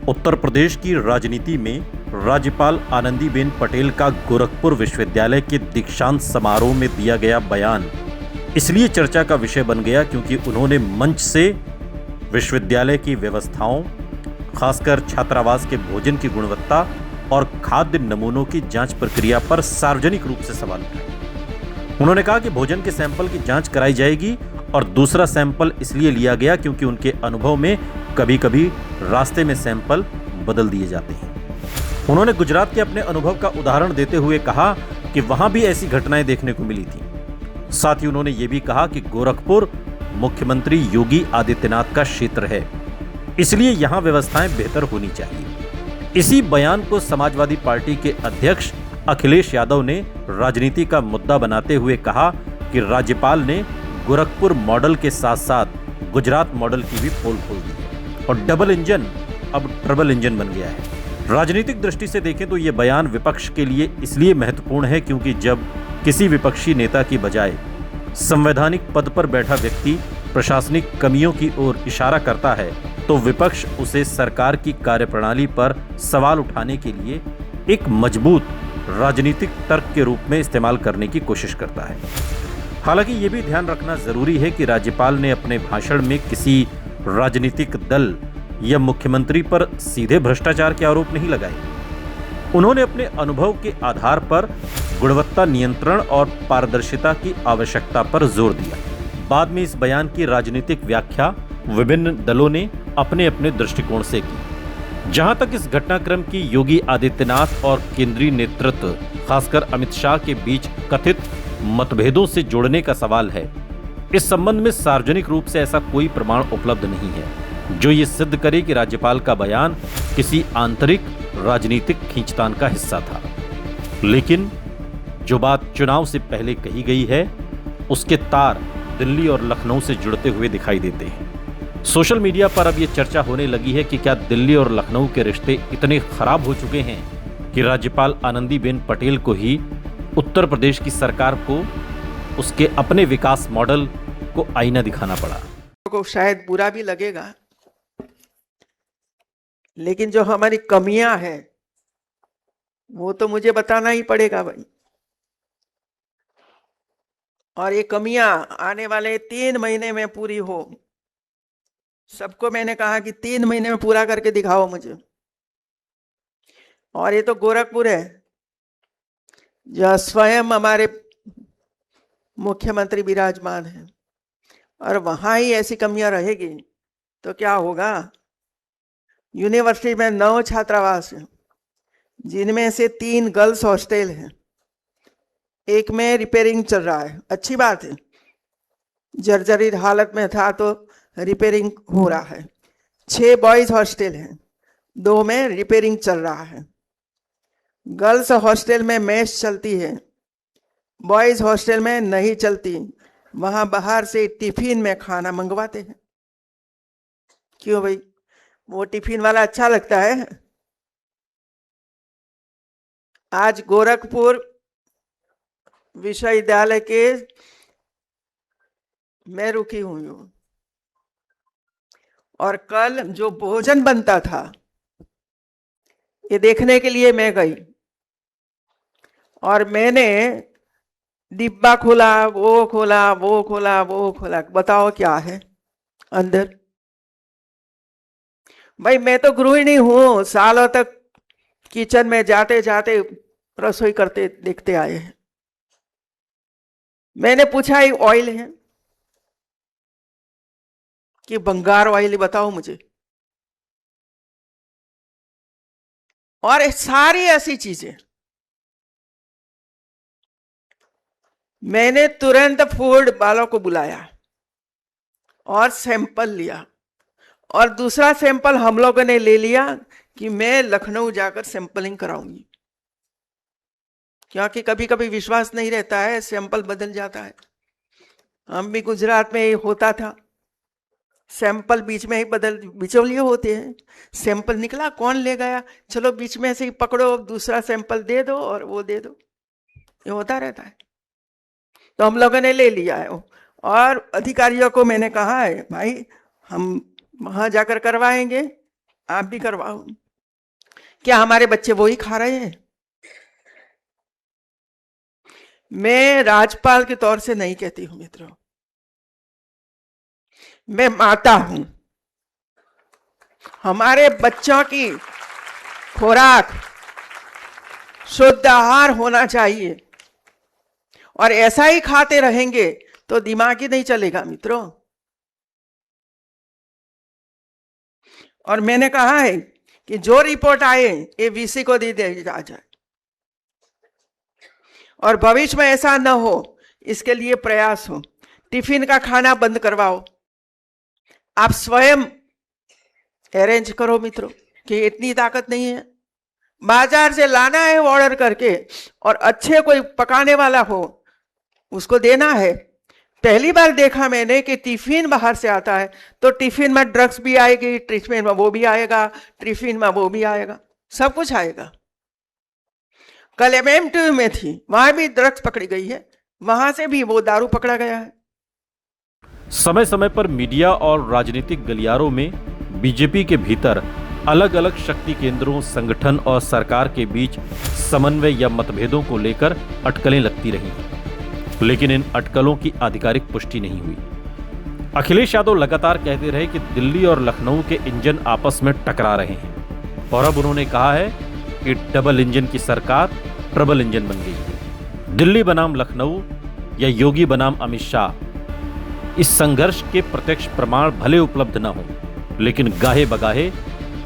उत्तर प्रदेश की राजनीति में राज्यपाल आनंदीबेन पटेल का गोरखपुर विश्वविद्यालय के दीक्षांत समारोह में दिया गया बयान इसलिए चर्चा का विषय बन गया क्योंकि उन्होंने मंच से विश्वविद्यालय की व्यवस्थाओं, खासकर छात्रावास के भोजन की गुणवत्ता और खाद्य नमूनों की जांच प्रक्रिया पर सार्वजनिक रूप से सवाल उठाए। उन्होंने कहा कि भोजन के सैंपल की जांच कराई जाएगी और दूसरा सैंपल इसलिए लिया गया क्योंकि उनके अनुभव में कभी कभी रास्ते में सैंपल बदल दिए जाते हैं। उन्होंने गुजरात के अपने अनुभव का उदाहरण देते हुए कहा कि वहां भी ऐसी घटनाएं देखने को मिली थी। साथ ही उन्होंने ये भी कहा कि गोरखपुर मुख्यमंत्री योगी आदित्यनाथ का क्षेत्र है, इसलिए यहां व्यवस्थाएं बेहतर होनी चाहिए। इसी बयान को समाजवादी पार्टी के अध्यक्ष अखिलेश यादव ने राजनीति का मुद्दा बनाते हुए कहा कि राज्यपाल ने गोरखपुर मॉडल के साथ साथ गुजरात मॉडल की भी पोल खोल दी है और डबल इंजन अब ट्रिपल इंजन बन गया है। राजनीतिक दृष्टि से देखें तो यह बयान विपक्ष के लिए इसलिए महत्वपूर्ण है क्योंकि जब किसी विपक्षी नेता की बजाय संवैधानिक पद पर बैठा व्यक्ति प्रशासनिक कमियों की ओर इशारा करता है तो विपक्ष उसे सरकार की कार्यप्रणाली पर सवाल उठाने के लिए एक मजबूत राजनीतिक तर्क के रूप में इस्तेमाल करने की कोशिश करता है। हालांकि ये भी ध्यान रखना जरूरी है कि राज्यपाल ने अपने भाषण में किसी राजनीतिक दल या मुख्यमंत्री पर सीधे भ्रष्टाचार के आरोप नहीं लगाए। उन्होंने अपने अनुभव के आधार पर गुणवत्ता नियंत्रण और पारदर्शिता की आवश्यकता पर जोर दिया। बाद में इस बयान की राजनीतिक व्याख्या विभिन्न दलों ने अपने अपने दृष्टिकोण से की। जहां तक इस घटनाक्रम की योगी आदित्यनाथ और केंद्रीय नेतृत्व खासकर अमित शाह के बीच कथित मतभेदों से जोड़ने का सवाल है, इस संबंध में सार्वजनिक रूप से ऐसा कोई प्रमाण उपलब्ध नहीं है जो ये सिद्ध करे कि राज्यपाल का बयान किसी आंतरिक राजनीतिक खींचतान का हिस्सा था। लेकिन जो बात चुनाव से पहले कही गई है उसके तार दिल्ली और लखनऊ से जुड़ते हुए दिखाई देते हैं। सोशल मीडिया पर अब यह चर्चा होने लगी है कि क्या दिल्ली और लखनऊ के रिश्ते इतने खराब हो चुके हैं कि राज्यपाल आनंदीबेन पटेल को ही उत्तर प्रदेश की सरकार को उसके अपने विकास मॉडल को आईना दिखाना पड़ा। को शायद बुरा भी लगेगा, लेकिन जो हमारी कमियां हैं वो तो मुझे बताना ही पड़ेगा भाई। और ये कमियां आने वाले 3 महीने में पूरी हो। सबको मैंने कहा कि 3 महीने में पूरा करके दिखाओ मुझे। और ये तो गोरखपुर है जहाँ स्वयं हमारे मुख्यमंत्री विराजमान हैं और वहां ही ऐसी कमियां रहेगी तो क्या होगा। यूनिवर्सिटी में 9 छात्रावास हैं जिनमें से 3 गर्ल्स हॉस्टल हैं, एक में रिपेयरिंग चल रहा है, अच्छी बात है, जर्जरित हालत में था तो रिपेयरिंग हो रहा है। 6 बॉयज हॉस्टल हैं, 2 में रिपेयरिंग चल रहा है। गर्ल्स हॉस्टल में मेस चलती है, बॉयज हॉस्टल में नहीं चलती, वहां बाहर से टिफिन में खाना मंगवाते हैं। क्यों भाई, वो टिफिन वाला अच्छा लगता है। आज गोरखपुर विश्वविद्यालय के मैं रुकी हुई हूं और कल जो भोजन बनता था ये देखने के लिए मैं गई और मैंने डिब्बा खोला, वो खोला, वो खोला, वो खोला, बताओ क्या है अंदर। भाई मैं तो गृहिणी हूं, सालों तक किचन में जाते जाते रसोई करते देखते आए हैं। मैंने पूछा ये ऑयल है कि बंगार ऑयल, बताओ मुझे। और सारी ऐसी चीजें मैंने तुरंत फूड वालों को बुलाया और सैंपल लिया और दूसरा सैंपल हम लोगों ने ले लिया कि मैं लखनऊ जाकर सैंपलिंग कराऊंगी, क्योंकि कभी कभी विश्वास नहीं रहता है, सैंपल बदल जाता है। हम भी गुजरात में होता था, सैंपल बीच में ही बिचौलिए होते हैं। सैंपल निकला, कौन ले गया, चलो बीच में से ही पकड़ो, दूसरा सैंपल दे दो और वो दे दो, ये होता रहता है। तो हम लोगों ने ले लिया है और अधिकारियों को मैंने कहा है भाई हम वहां जाकर करवाएंगे आप भी करवाओ। क्या हमारे बच्चे वही खा रहे हैं? मैं राज्यपाल के तौर से नहीं कहती हूं मित्रों, मैं माता हूं। हमारे बच्चों की खुराक शुद्ध आहार होना चाहिए, और ऐसा ही खाते रहेंगे तो दिमाग ही नहीं चलेगा मित्रों। और मैंने कहा है कि जो रिपोर्ट आए ये वीसी को दे दिया जाए, और भविष्य में ऐसा न हो इसके लिए प्रयास हो। टिफिन का खाना बंद करवाओ, आप स्वयं अरेंज करो मित्रों, कि इतनी ताकत नहीं है। बाजार से लाना है ऑर्डर करके, और अच्छे कोई पकाने वाला हो उसको देना है। पहली बार देखा मैंने कि टिफिन बाहर से आता है तो टिफिन में ड्रग्स भी आएगी, टिफिन में वो भी आएगा, टिफिन में वो भी आएगा, सब कुछ आएगा। कल एमएमटीयू में थी, वहां भी ड्रग्स पकड़ी गई है, वहां से भी वो दारू पकड़ा गया है। समय समय पर मीडिया और राजनीतिक गलियारों में बीजेपी के भीतर अलग अलग शक्ति केंद्रों, संगठन और सरकार के बीच समन्वय या मतभेदों को लेकर अटकलें लगती रही, लेकिन इन अटकलों की आधिकारिक पुष्टि नहीं हुई। अखिलेश यादव लगातार कहते रहे कि दिल्ली और लखनऊ के इंजन आपस में टकरा रहे हैं, और अब उन्होंने कहा है कि डबल इंजन की सरकार ट्रबल इंजन बन गई है। दिल्ली बनाम लखनऊ या योगी बनाम अमित शाह, इस संघर्ष के प्रत्यक्ष प्रमाण भले उपलब्ध न हो, लेकिन गाहे बगाहे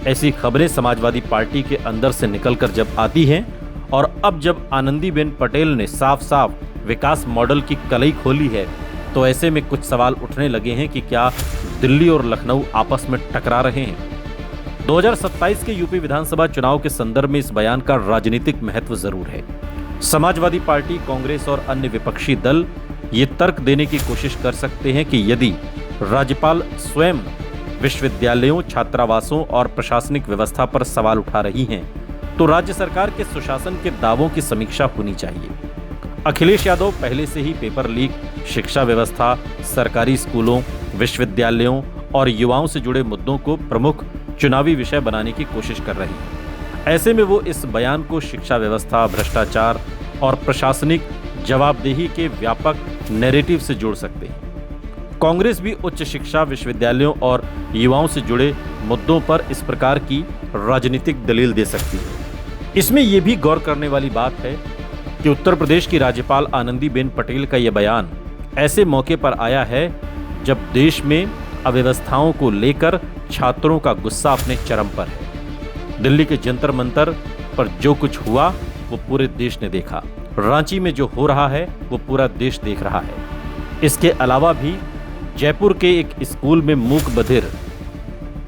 ऐसी खबरें समाजवादी पार्टी के अंदर से निकलकर जब आती हैं, और अब जब आनंदीबेन पटेल ने साफ साफ विकास मॉडल की कलई खोली है, तो ऐसे में कुछ सवाल उठने लगे हैं कि क्या दिल्ली और लखनऊ आपस में टकरा रहे हैं। 2027 के यूपी विधानसभा चुनाव के संदर्भ में इस बयान का राजनीतिक महत्व जरूर है। समाजवादी पार्टी, कांग्रेस और अन्य विपक्षी दल ये तर्क देने की कोशिश कर सकते हैं कि यदि राज्यपाल स्वयं विश्वविद्यालयों, छात्रावासों और प्रशासनिक व्यवस्था पर सवाल उठा रही हैं, तो राज्य सरकार के सुशासन के दावों की समीक्षा होनी चाहिए। अखिलेश यादव पहले से ही पेपर लीक, शिक्षा व्यवस्था, सरकारी स्कूलों, विश्वविद्यालयों और युवाओं से जुड़े मुद्दों को प्रमुख चुनावी विषय बनाने की कोशिश कर रही हैं। ऐसे में वो इस बयान को शिक्षा व्यवस्था, भ्रष्टाचार और प्रशासनिक जवाबदेही के व्यापक नैरेटिव से जोड़ सकते हैं। कांग्रेस भी उच्च शिक्षा, विश्वविद्यालयों और युवाओं से जुड़े मुद्दों पर इस प्रकार की राजनीतिक दलील दे सकती है। इसमें यह भी गौर करने वाली बात है कि उत्तर प्रदेश की राज्यपाल आनंदीबेन पटेल का यह बयान ऐसे मौके पर आया है जब देश में अव्यवस्थाओं को लेकर छात्रों का गुस्सा अपने चरम पर है। दिल्ली के जंतर मंतर पर जो कुछ हुआ वो पूरे देश ने देखा। रांची में जो हो रहा है वो पूरा देश देख रहा है। इसके अलावा भी जयपुर के एक स्कूल में मूक बधिर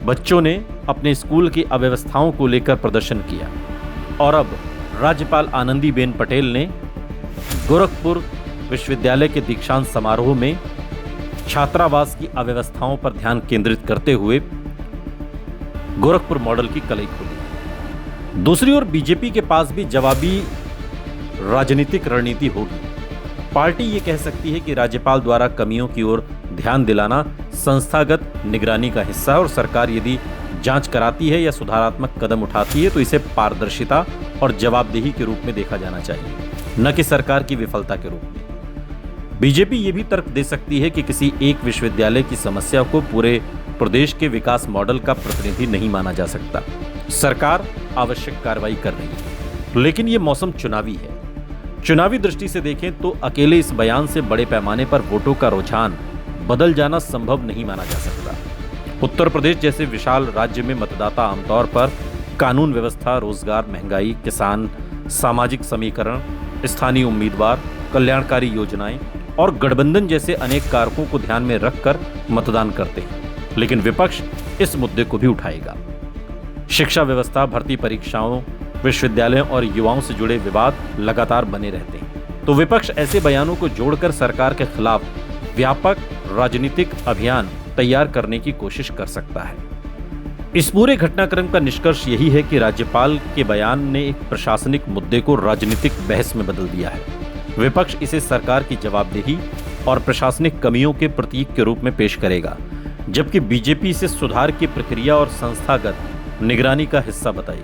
बच्चों ने अपने स्कूल की अव्यवस्थाओं को लेकर प्रदर्शन किया, और अब राज्यपाल आनंदीबेन पटेल ने गोरखपुर विश्वविद्यालय के दीक्षांत समारोह में छात्रावास की अव्यवस्थाओं पर ध्यान केंद्रित करते हुए गोरखपुर मॉडल की कलई खोली। दूसरी ओर बीजेपी के पास भी जवाबी राजनीतिक रणनीति होगी। पार्टी ये कह सकती है कि राज्यपाल द्वारा कमियों की ओर ध्यान दिलाना संस्थागत निगरानी का हिस्सा है, और सरकार यदि जांच कराती है या सुधारात्मक कदम उठाती है तो इसे पारदर्शिता और जवाबदेही के रूप में देखा जाना चाहिए, न कि सरकार की विफलता के रूप में। बीजेपी ये भी तर्क दे सकती है कि किसी एक विश्वविद्यालय की समस्या को पूरे प्रदेश के विकास मॉडल का प्रतिनिधि नहीं माना जा सकता। सरकार आवश्यक कार्रवाई कर रही है, लेकिन ये मौसम चुनावी है। चुनावी दृष्टि से देखें तो अकेले इस बयान से बड़े पैमाने पर वोटों का रुझान बदल जाना संभव नहीं माना जा सकता। उत्तर प्रदेश जैसे विशाल राज्य में मतदाता आमतौर पर कानून व्यवस्था, रोजगार, महंगाई, किसान, सामाजिक समीकरण, स्थानीय उम्मीदवार, कल्याणकारी योजनाएं और गठबंधन जैसे अनेक कारकों को ध्यान में रखकर मतदान करते हैं, लेकिन विपक्ष इस मुद्दे को भी उठाएगा। शिक्षा व्यवस्था, भर्ती परीक्षाओं, विश्वविद्यालयों और युवाओं से जुड़े विवाद लगातार बने रहते हैं, तो विपक्ष ऐसे बयानों को जोड़कर सरकार के खिलाफ व्यापक राजनीतिक अभियान तैयार करने की कोशिश कर सकता है। इस पूरे घटनाक्रम का निष्कर्ष यही है कि राज्यपाल के बयान ने एक प्रशासनिक मुद्दे को राजनीतिक बहस में बदल दिया है। विपक्ष इसे सरकार की जवाबदेही और प्रशासनिक कमियों के प्रतीक के रूप में पेश करेगा, जबकि बीजेपी इसे सुधार की प्रक्रिया और संस्थागत निगरानी का हिस्सा बताई।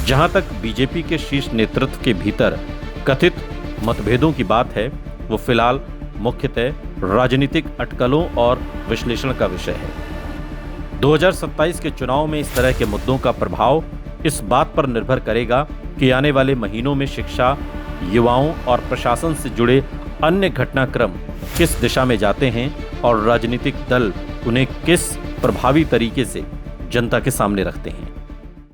जहां तक बीजेपी के शीर्ष नेतृत्व के भीतर कथित मतभेदों की बात है, वो फिलहाल मुख्यतः राजनीतिक अटकलों और विश्लेषण का विषय है। 2027 के चुनाव में इस तरह के मुद्दों का प्रभाव इस बात पर निर्भर करेगा कि आने वाले महीनों में शिक्षा, युवाओं और प्रशासन से जुड़े अन्य घटनाक्रम किस दिशा में जाते हैं और राजनीतिक दल उन्हें किस प्रभावी तरीके से जनता के सामने रखते हैं।